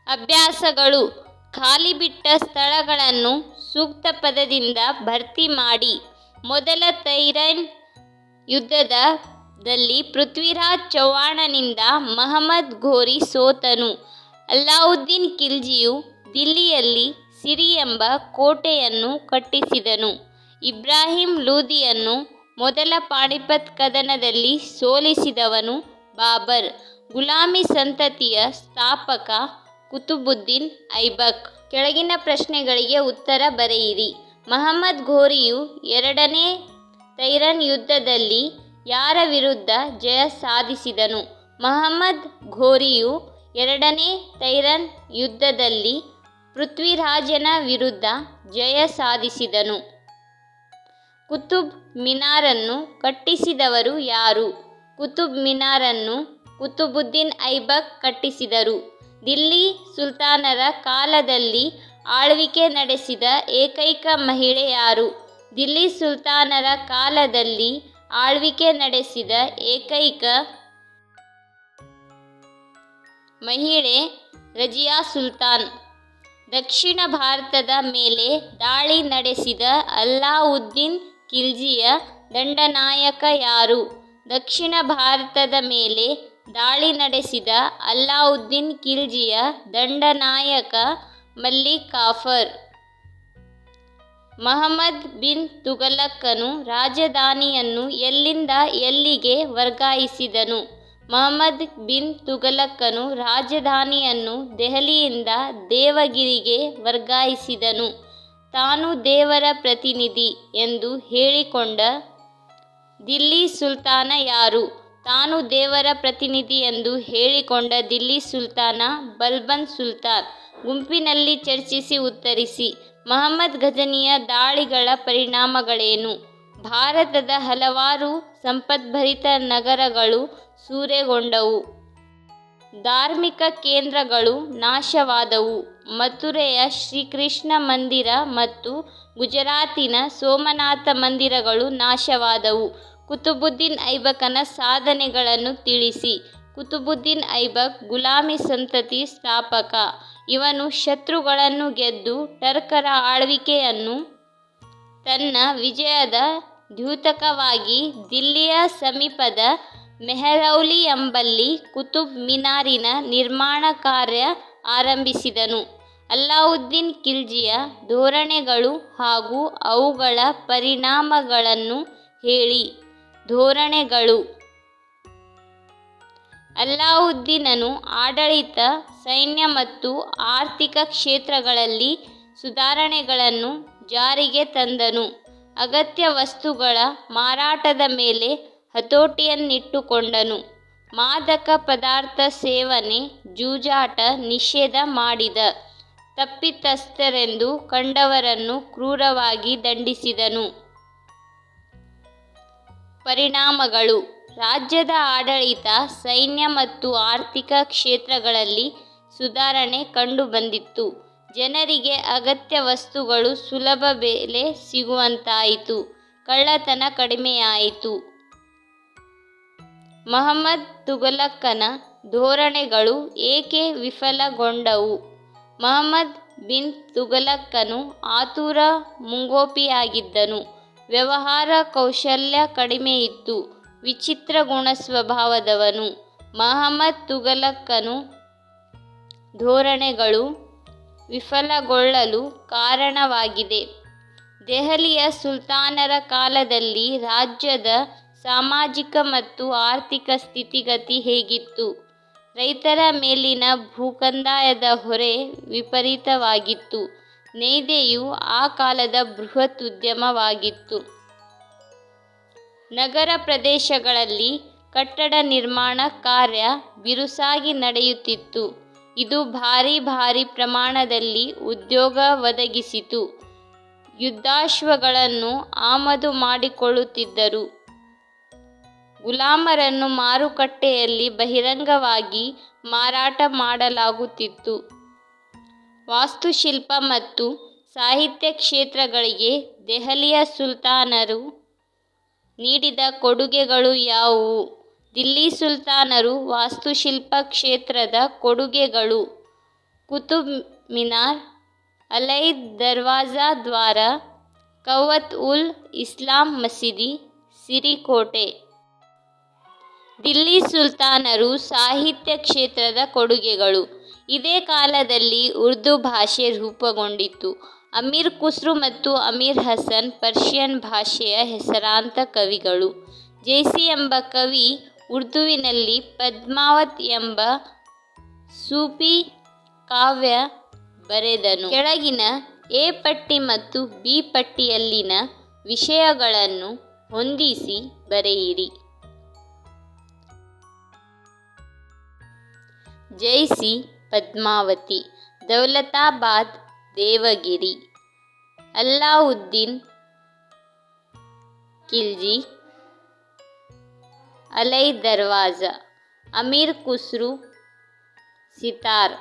ಅಭ್ಯಾಸಗಳು: ಖಾಲಿ ಬಿಟ್ಟ ಸ್ಥಳಗಳನ್ನು ಸೂಕ್ತ ಪದದಿಂದ ಭರ್ತಿ ಮಾಡಿ. ಮೊದಲ ತೈರನ್ ಯುದ್ಧದಲ್ಲಿ ಪೃಥ್ವಿರಾಜ್ ಚೌಹಾಣನಿಂದ ಮಹಮ್ಮದ್ ಘೋರಿ ಸೋತನು. ಅಲ್ಲಾವುದ್ದೀನ್ ಖಿಲ್ಜಿಯು ದಿಲ್ಲಿಯಲ್ಲಿ ಸಿರಿ ಎಂಬ ಕೋಟೆಯನ್ನು ಕಟ್ಟಿಸಿದನು. ಇಬ್ರಾಹಿಂ ಲೂದಿಯನ್ನು ಮೊದಲ ಪಾಣಿಪತ್ ಕದನದಲ್ಲಿ ಸೋಲಿಸಿದವನು ಬಾಬರ್. ಗುಲಾಮಿ ಸಂತತಿಯ ಸ್ಥಾಪಕ ಕುತುಬುದ್ದೀನ್ ಐಬಕ್. ಕೆಳಗಿನ ಪ್ರಶ್ನೆಗಳಿಗೆ ಉತ್ತರ ಬರೆಯಿರಿ. ಮಹಮ್ಮದ್ ಘೋರಿಯು ಎರಡನೇ ತೈರನ್ ಯುದ್ಧದಲ್ಲಿ ಯಾರ ವಿರುದ್ಧ ಜಯ ಸಾಧಿಸಿದನು? ಮಹಮ್ಮದ್ ಘೋರಿಯು ಎರಡನೇ ತೈರನ್ ಯುದ್ಧದಲ್ಲಿ ಪೃಥ್ವಿರಾಜನ ವಿರುದ್ಧ ಜಯ ಸಾಧಿಸಿದನು. ಕುತುಬ್ ಮಿನಾರನ್ನು ಕಟ್ಟಿಸಿದವರು ಯಾರು? ಕುತುಬ್ ಮಿನಾರನ್ನು ಕುತುಬುದ್ದೀನ್ ಐಬಕ್ ಕಟ್ಟಿಸಿದರು. ದಿಲ್ಲಿ ಸುಲ್ತಾನರ ಕಾಲದಲ್ಲಿ ಆಳ್ವಿಕೆ ನಡೆಸಿದ ಏಕೈಕ ಮಹಿಳೆ ಯಾರು? ದಿಲ್ಲಿ ಸುಲ್ತಾನರ ಕಾಲದಲ್ಲಿ ಆಳ್ವಿಕೆ ನಡೆಸಿದ ಏಕೈಕ ಮಹಿಳೆ ರಜಿಯಾ ಸುಲ್ತಾನ್. ದಕ್ಷಿಣ ಭಾರತದ ಮೇಲೆ ದಾಳಿ ನಡೆಸಿದ ಅಲ್ಲಾವುದ್ದೀನ್ ಖಿಲ್ಜಿಯ ದಂಡನಾಯಕ ಯಾರು? ದಕ್ಷಿಣ ಭಾರತದ ಮೇಲೆ ದಾಳಿ ನಡೆಸಿದ ಅಲ್ಲಾವುದ್ದೀನ್ ಖಿಲ್ಜಿಯ ದಂಡನಾಯಕ ಮಲಿಕ್ ಕಾಫರ್. ಮಹಮ್ಮದ್ ಬಿನ್ ತುಘಲಕನು ರಾಜಧಾನಿಯನ್ನು ಎಲ್ಲಿಂದ ಎಲ್ಲಿಗೆ ವರ್ಗಾಯಿಸಿದನು? ಮಹಮ್ಮದ್ ಬಿನ್ ತುಘಲಕನು ರಾಜಧಾನಿಯನ್ನು ದೆಹಲಿಯಿಂದ ದೇವಗಿರಿಗೆ ವರ್ಗಾಯಿಸಿದನು. ತಾನು ದೇವರ ಪ್ರತಿನಿಧಿ ಎಂದು ಹೇಳಿಕೊಂಡ ದಿಲ್ಲಿ ಸುಲ್ತಾನ ಯಾರು? ತಾನು ದೇವರ ಪ್ರತಿನಿಧಿ ಎಂದು ಹೇಳಿಕೊಂಡ ದಿಲ್ಲಿ ಸುಲ್ತಾನ ಬಲ್ಬನ್ ಸುಲ್ತಾನ್. ಗುಂಪಿನಲ್ಲಿ ಚರ್ಚಿಸಿ ಉತ್ತರಿಸಿ. ಮಹಮ್ಮದ್ ಘಜನಿಯ ದಾಳಿಗಳ ಪರಿಣಾಮಗಳೇನು? ಭಾರತದ ಹಲವಾರು ಸಂಪದ್ಭರಿತ ನಗರಗಳು ಸೂರೆಗೊಂಡವು. ಧಾರ್ಮಿಕ ಕೇಂದ್ರಗಳು ನಾಶವಾದವು. ಮಥುರೆಯ ಶ್ರೀಕೃಷ್ಣ ಮಂದಿರ ಮತ್ತು ಗುಜರಾತಿನ ಸೋಮನಾಥ ಮಂದಿರಗಳು ನಾಶವಾದವು. ಕುತುಬುದ್ದೀನ್ ಐಬಕನ ಸಾಧನೆಗಳನ್ನು ತಿಳಿಸಿ. ಕುತುಬುದ್ದೀನ್ ಐಬಕ್ ಗುಲಾಮಿ ಸಂತತಿ ಸ್ಥಾಪಕ. ಇವನು ಶತ್ರುಗಳನ್ನು ಗೆದ್ದು ಟರ್ಕರ ಆಳ್ವಿಕೆಯನ್ನು ತನ್ನ ವಿಜಯದ ದ್ಯೋತಕವಾಗಿ ದಿಲ್ಲಿಯ ಸಮೀಪದ ಮೆಹರೌಲಿ ಎಂಬಲ್ಲಿ ಕುತುಬ್ ಮಿನಾರಿನ ನಿರ್ಮಾಣ ಕಾರ್ಯ ಆರಂಭಿಸಿದನು. ಅಲ್ಲಾವುದ್ದೀನ್ ಖಿಲ್ಜಿಯ ಧೋರಣೆಗಳು ಹಾಗೂ ಅವುಗಳ ಪರಿಣಾಮಗಳನ್ನು ಹೇಳಿ. ಧೋರಣೆಗಳು: ಅಲ್ಲಾವುದ್ದೀನನು ಆಡಳಿತ, ಸೈನ್ಯ ಮತ್ತು ಆರ್ಥಿಕ ಕ್ಷೇತ್ರಗಳಲ್ಲಿ ಸುಧಾರಣೆಗಳನ್ನು ಜಾರಿಗೆ ತಂದನು. ಅಗತ್ಯ ವಸ್ತುಗಳ ಮಾರಾಟದ ಮೇಲೆ ಹತೋಟಿಯನ್ನಿಟ್ಟುಕೊಂಡನು. ಮಾದಕ ಪದಾರ್ಥ ಸೇವನೆ, ಜೂಜಾಟ ನಿಷೇಧ ಮಾಡಿದ. ತಪ್ಪಿತಸ್ಥರೆಂದು ಕಂಡವರನ್ನು ಕ್ರೂರವಾಗಿ ದಂಡಿಸಿದನು. ಪರಿಣಾಮಗಳು: ರಾಜ್ಯದ ಆಡಳಿತ, ಸೈನ್ಯ ಮತ್ತು ಆರ್ಥಿಕ ಕ್ಷೇತ್ರಗಳಲ್ಲಿ ಸುಧಾರಣೆ ಕಂಡುಬಂದಿತು. ಜನರಿಗೆ ಅಗತ್ಯ ವಸ್ತುಗಳು ಸುಲಭ ಬೆಲೆ ಸಿಗುವಂತಾಯಿತು. ಕಳ್ಳತನ ಕಡಿಮೆಯಾಯಿತು. ಮಹಮ್ಮದ್ ತುಘಲಕನ ಧೋರಣೆಗಳು ಏಕೆ ವಿಫಲಗೊಂಡವು? ಮಹಮ್ಮದ್ ಬಿನ್ ತುಘಲಕನು ಆತುರ ಮುಂಗೋಪಿಯಾಗಿದ್ದನು. ವ್ಯವಹಾರ ಕೌಶಲ್ಯ ಕಡಿಮೆಯಿತ್ತು. ವಿಚಿತ್ರ ಗುಣ ಸ್ವಭಾವದವನು. ಮಹಮ್ಮದ್ ತುಘಲಕನ ಧೋರಣೆಗಳು ವಿಫಲಗೊಳ್ಳಲು ಕಾರಣವಾಗಿದೆ. ದೆಹಲಿಯ ಸುಲ್ತಾನರ ಕಾಲದಲ್ಲಿ ರಾಜ್ಯದ ಸಾಮಾಜಿಕ ಮತ್ತು ಆರ್ಥಿಕ ಸ್ಥಿತಿಗತಿ ಹೇಗಿತ್ತು? ರೈತರ ಮೇಲಿನ ಭೂಕಂದಾಯದ ಹೊರೆ ವಿಪರೀತವಾಗಿತ್ತು. ನೇಯ್ಗೆಯು ಆ ಕಾಲದ ಬೃಹತ್ ಉದ್ಯಮವಾಗಿತ್ತು. ನಗರ ಪ್ರದೇಶಗಳಲ್ಲಿ ಕಟ್ಟಡ ನಿರ್ಮಾಣ ಕಾರ್ಯ ಬಿರುಸಾಗಿ ನಡೆಯುತ್ತಿತ್ತು. ಇದು ಭಾರೀ ಪ್ರಮಾಣದಲ್ಲಿ ಉದ್ಯೋಗ ಒದಗಿಸಿತು. ಯುದ್ಧಾಶ್ವಗಳನ್ನು ಆಮದು ಮಾಡಿಕೊಳ್ಳುತ್ತಿದ್ದರು. ಗುಲಾಮರನ್ನು ಮಾರುಕಟ್ಟೆಯಲ್ಲಿ ಬಹಿರಂಗವಾಗಿ ಮಾರಾಟ ಮಾಡಲಾಗುತ್ತಿತ್ತು. ವಾಸ್ತುಶಿಲ್ಪ ಮತ್ತು ಸಾಹಿತ್ಯ ಕ್ಷೇತ್ರಗಳಿಗೆ ದೆಹಲಿಯ ಸುಲ್ತಾನರು ನೀಡಿದ ಕೊಡುಗೆಗಳು ಯಾವುವು? ದಿಲ್ಲಿ ಸುಲ್ತಾನರು ವಾಸ್ತುಶಿಲ್ಪ ಕ್ಷೇತ್ರದ ಕೊಡುಗೆಗಳು: ಕುತುಬ್ ಮಿನಾರ್, ಅಲೈ ದರ್ವಾಜಾ ದ್ವಾರ, ಕವತ್ ಉಲ್ ಇಸ್ಲಾಂ ಮಸೀದಿ, ಸಿರಿಕೋಟೆ. ದಿಲ್ಲಿ ಸುಲ್ತಾನರು ಸಾಹಿತ್ಯ ಕ್ಷೇತ್ರದ ಕೊಡುಗೆಗಳು. ಇದೇ ಕಾಲದಲ್ಲಿ ಉರ್ದು ಭಾಷೆ ರೂಪುಗೊಂಡಿತು. ಅಮೀರ್ ಖುಸ್ರು ಮತ್ತು ಅಮೀರ್ ಹಸನ್ ಪರ್ಷಿಯನ್ ಭಾಷೆಯ ಹೆಸರಾಂತ ಕವಿಗಳು. ಜೈಸಿ ಎಂಬ ಕವಿ ಉರ್ದುವಿನಲ್ಲಿ ಪದ್ಮಾವತ್ ಎಂಬ ಸೂಫಿ ಕಾವ್ಯ ಬರೆದನು. ಕೆಳಗಿನ ಎ ಪಟ್ಟಿ ಮತ್ತು ಬಿ ಪಟ್ಟಿಯಲ್ಲಿನ ವಿಷಯಗಳನ್ನು ಹೊಂದಿಸಿ ಬರೆಯಿರಿ. ಜೈಸಿ ಪದ್ಮಾವತಿ, ದೌಲತಾಬಾದ್ ದೇವಗಿರಿ, ಅಲ್ಲಾವುದ್ದೀನ್ ಖಿಲ್ಜಿ, ಅಲೈ ದರ್ವಾಜಾ, ಅಮೀರ್ ಖುಸ್ರು ಸಿತಾರ್.